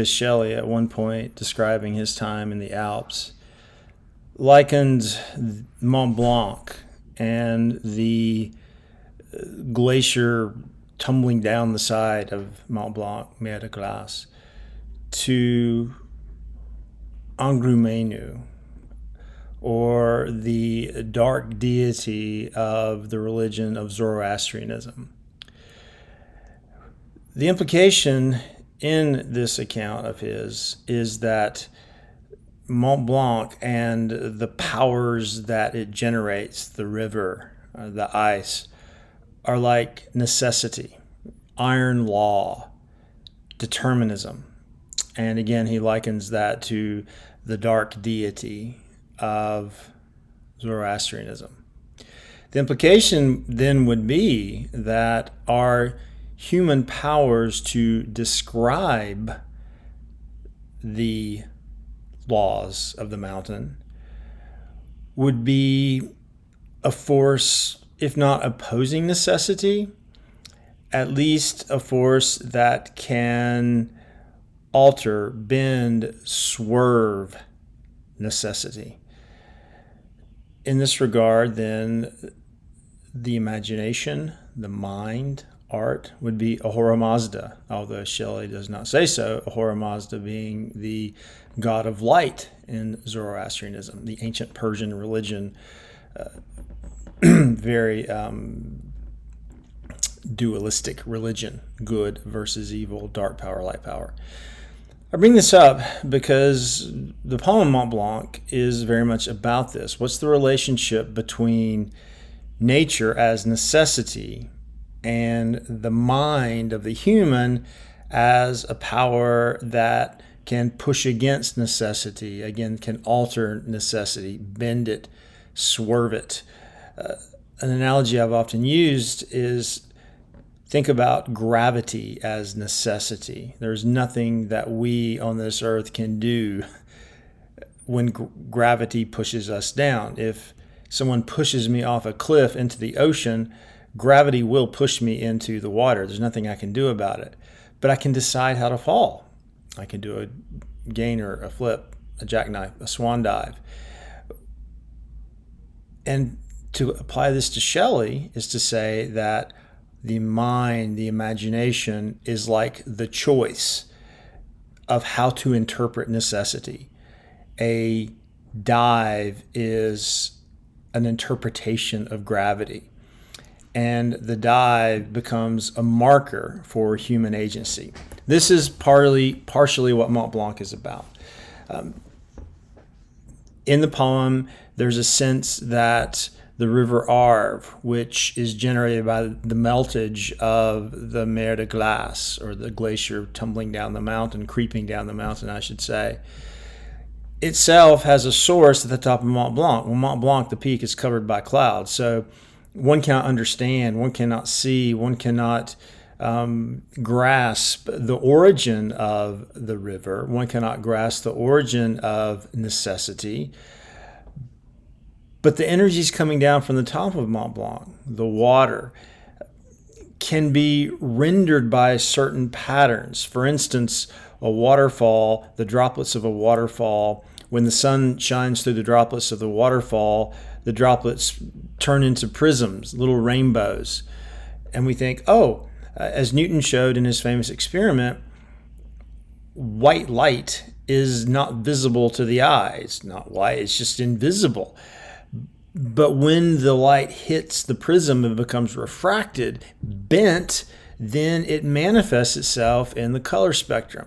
Shelley, at one point describing his time in the Alps, likened Mont Blanc and the glacier tumbling down the side of Mont Blanc, Mer de Glace, to Angrumenu, or the dark deity of the religion of Zoroastrianism. The implication in this account of his is that Mont Blanc and the powers that it generates, the river, the ice, are like necessity, iron law, determinism. And again, he likens that to the dark deity of Zoroastrianism. The implication then would be that our human powers to describe the laws of the mountain would be a force, if not opposing necessity, at least a force that can alter, bend, swerve necessity. In this regard, then, the imagination, the mind, art would be Ahura Mazda, although Shelley does not say so, Ahura Mazda being the god of light in Zoroastrianism, the ancient Persian religion, very dualistic religion, good versus evil, dark power, light power. I bring this up because the poem Mont Blanc is very much about this. What's the relationship between nature as necessity and the mind of the human as a power that can push against necessity, again, can alter necessity, bend it, swerve it? An analogy I've often used is think about gravity as necessity. There's nothing that we on this earth can do when gravity pushes us down. If someone pushes me off a cliff into the ocean, gravity will push me into the water. There's nothing I can do about it. But I can decide how to fall. I can do a gainer, a flip, a jackknife, a swan dive. And to apply this to Shelley is to say that the mind, the imagination, is like the choice of how to interpret necessity. A dive is an interpretation of gravity, and the dive becomes a marker for human agency. This is partially what Mont Blanc is about. In the poem, there's a sense that the river Arve, which is generated by the meltage of the Mer de Glace, or the glacier tumbling down the mountain, creeping down the mountain, I should say, itself has a source at the top of Mont Blanc. Well, Mont Blanc, the peak, is covered by clouds, so one cannot understand, one cannot see, one cannot grasp the origin of the river, one cannot grasp the origin of necessity. But the energies coming down from the top of Mont Blanc, the water, can be rendered by certain patterns. For instance, a waterfall, the droplets of a waterfall, when the sun shines through the droplets of the waterfall, the droplets turn into prisms, little rainbows. And we think, as Newton showed in his famous experiment, white light is not visible to the eye. It's not white, it's just invisible. But when the light hits the prism and becomes refracted, bent, then it manifests itself in the color spectrum.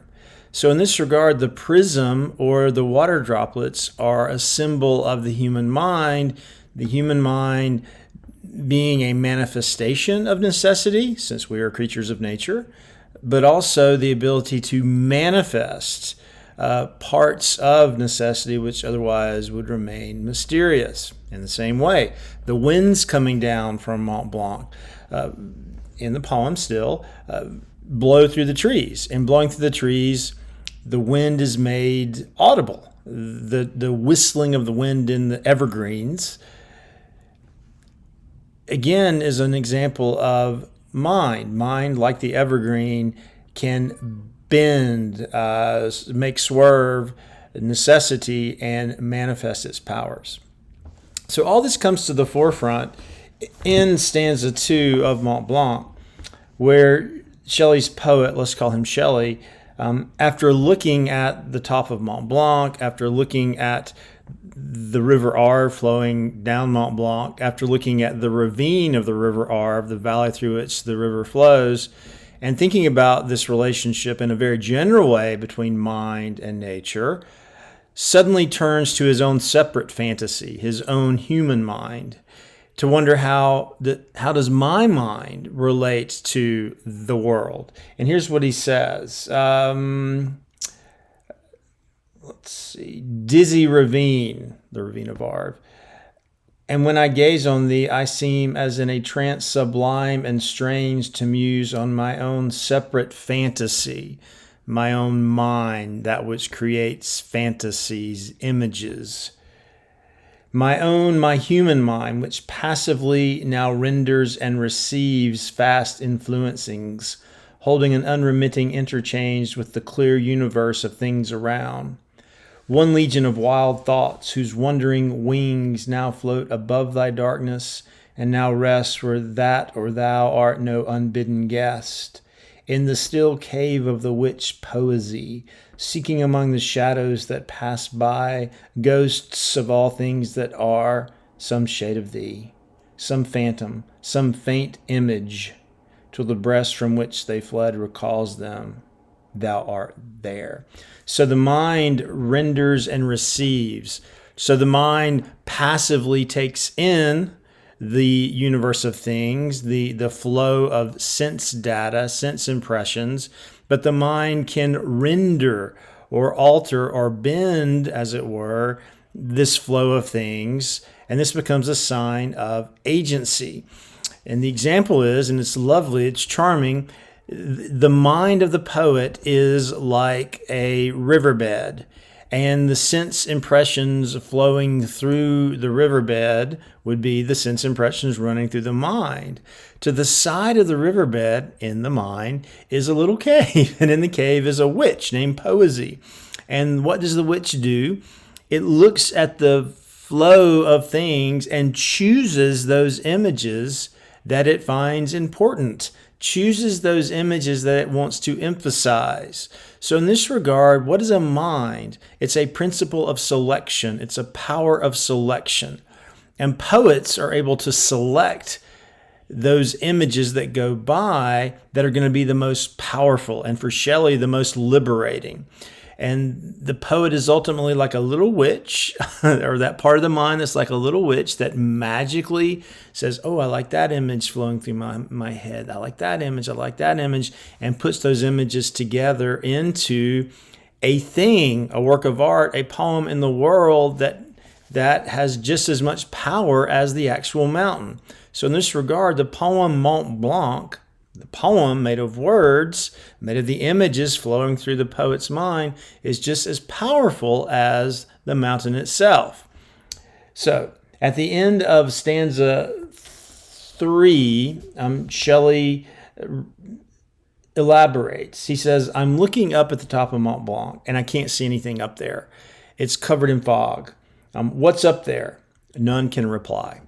So in this regard, the prism or the water droplets are a symbol of the human mind being a manifestation of necessity, since we are creatures of nature, but also the ability to manifest parts of necessity which otherwise would remain mysterious. In the same way, the winds coming down from Mont Blanc, in the poem still, blow through the trees. And blowing through the trees, the wind is made audible. The whistling of the wind in the evergreens, again, is an example of mind. Mind, like the evergreen, can bend, make swerve, necessity, and manifest its powers. So all this comes to the forefront in stanza 2 of Mont Blanc, where Shelley's poet, let's call him Shelley, after looking at the top of Mont Blanc, after looking at the river Arve flowing down Mont Blanc, after looking at the ravine of the river Arve, the valley through which the river flows, and thinking about this relationship in a very general way between mind and nature, suddenly turns to his own separate fantasy, his own human mind, to wonder how does my mind relate to the world. And here's what he says. Let's see, dizzy ravine, the ravine of Arve. And when I gaze on thee, I seem as in a trance sublime and strange to muse on my own separate fantasy, my own mind, that which creates fantasies, images. My human mind, which passively now renders and receives fast influencings, holding an unremitting interchange with the clear universe of things around. One legion of wild thoughts whose wandering wings now float above thy darkness and now rest where that or thou art no unbidden guest. In the still cave of the witch Poesy, seeking among the shadows that pass by, ghosts of all things that are, some shade of thee, some phantom, some faint image, till the breast from which they fled recalls them. Thou art there. So the mind renders and receives. So the mind passively takes in the universe of things, the flow of sense data, sense impressions, but the mind can render or alter or bend, as it were, this flow of things, and this becomes a sign of agency. And the example is, and it's lovely, it's charming, the mind of the poet is like a riverbed, and the sense impressions flowing through the riverbed would be the sense impressions running through the mind. To the side of the riverbed in the mind is a little cave, and in the cave is a witch named Poesy. And what does the witch do? It looks at the flow of things and chooses those images that it finds important, chooses those images that it wants to emphasize. So in this regard, what is a mind? It's a principle of selection. It's a power of selection. And poets are able to select those images that go by that are going to be the most powerful, and for Shelley, the most liberating. And the poet is ultimately like a little witch, or that part of the mind that's like a little witch that magically says, oh, I like that image flowing through my head. I like that image. I like that image. And puts those images together into a thing, a work of art, a poem in the world that has just as much power as the actual mountain. So in this regard, the poem Mont Blanc, the poem made of words, made of the images flowing through the poet's mind, is just as powerful as the mountain itself. So at the end of stanza 3, Shelley elaborates. He says, I'm looking up at the top of Mont Blanc, and I can't see anything up there. It's covered in fog. What's up there? None can reply.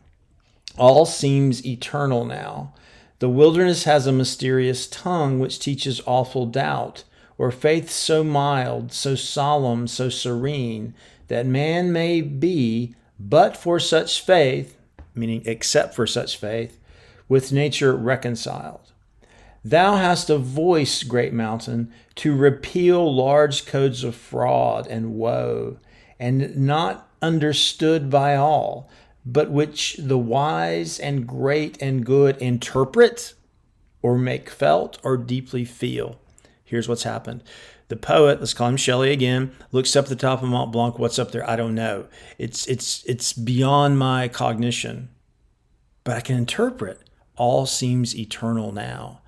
All seems eternal now. The wilderness has a mysterious tongue which teaches awful doubt, or faith so mild, so solemn, so serene, that man may be, but for such faith, meaning except for such faith, with nature reconciled. Thou hast a voice, great mountain, to repeal large codes of fraud and woe, and not understood by all, but which the wise and great and good interpret or make felt or deeply feel. Here's what's happened. The poet, let's call him Shelley again, looks up at the top of Mont Blanc. What's up there? I don't know. It's beyond my cognition, but I can interpret. All seems eternal now.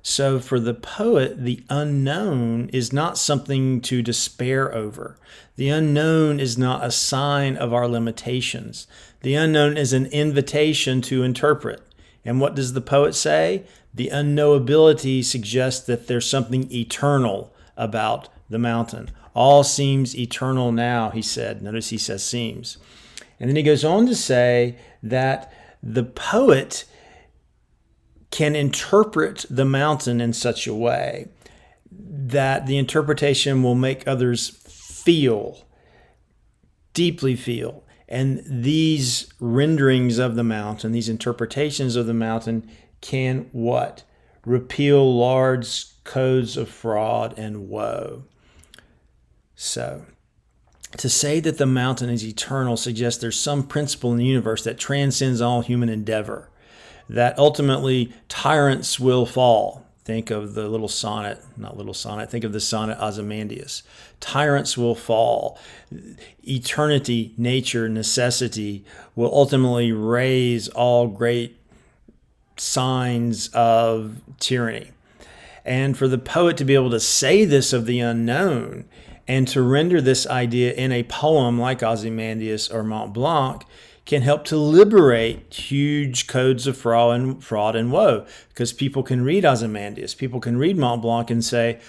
So for the poet, the unknown is not something to despair over. The unknown is not a sign of our limitations. The unknown is an invitation to interpret. And what does the poet say? The unknowability suggests that there's something eternal about the mountain. All seems eternal now, he said. Notice he says seems. And then he goes on to say that the poet can interpret the mountain in such a way that the interpretation will make others feel, deeply feel. And these renderings of the mountain, these interpretations of the mountain can what? Repeal large codes of fraud and woe. So, to say that the mountain is eternal suggests there's some principle in the universe that transcends all human endeavor, that ultimately tyrants will fall. Think of the think of the sonnet Ozymandias. Tyrants will fall. Eternity, nature, necessity will ultimately raise all great signs of tyranny. And for the poet to be able to say this of the unknown and to render this idea in a poem like Ozymandias or Mont Blanc can help to liberate huge codes of fraud and woe, because people can read Ozymandias, people can read Mont Blanc and say,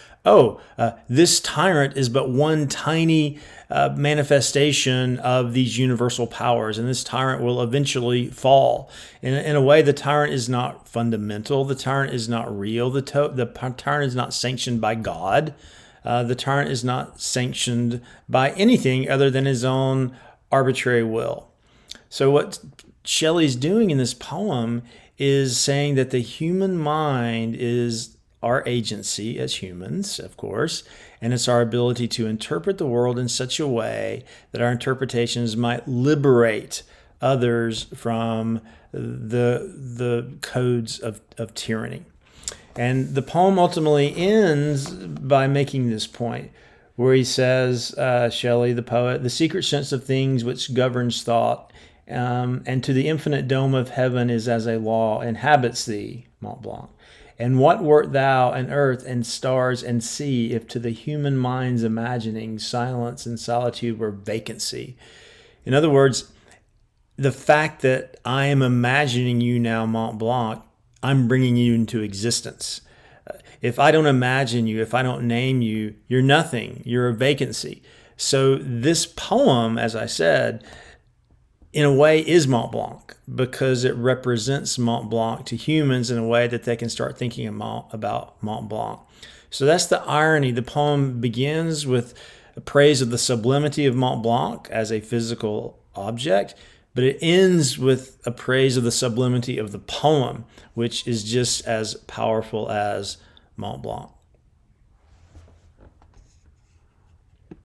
this tyrant is but one tiny manifestation of these universal powers, and this tyrant will eventually fall. In a way, the tyrant is not fundamental, the tyrant is not real, the tyrant is not sanctioned by God, the tyrant is not sanctioned by anything other than his own arbitrary will. So what Shelley's doing in this poem is saying that the human mind is our agency as humans, of course, and it's our ability to interpret the world in such a way that our interpretations might liberate others from the codes of tyranny. And the poem ultimately ends by making this point, where he says, Shelley, the poet, the secret sense of things which governs thought, and to the infinite dome of heaven is as a law, inhabits thee, Mont Blanc. And what wert thou and earth and stars and sea, if to the human mind's imagining silence and solitude were vacancy? In other words, the fact that I am imagining you now, Mont Blanc, I'm bringing you into existence. If I don't imagine you, if I don't name you, you're nothing. You're a vacancy. So this poem, as I said, in a way is Mont Blanc, because it represents Mont Blanc to humans in a way that they can start thinking about Mont Blanc. So that's the irony. The poem begins with a praise of the sublimity of Mont Blanc as a physical object, but it ends with a praise of the sublimity of the poem, which is just as powerful as Mont Blanc.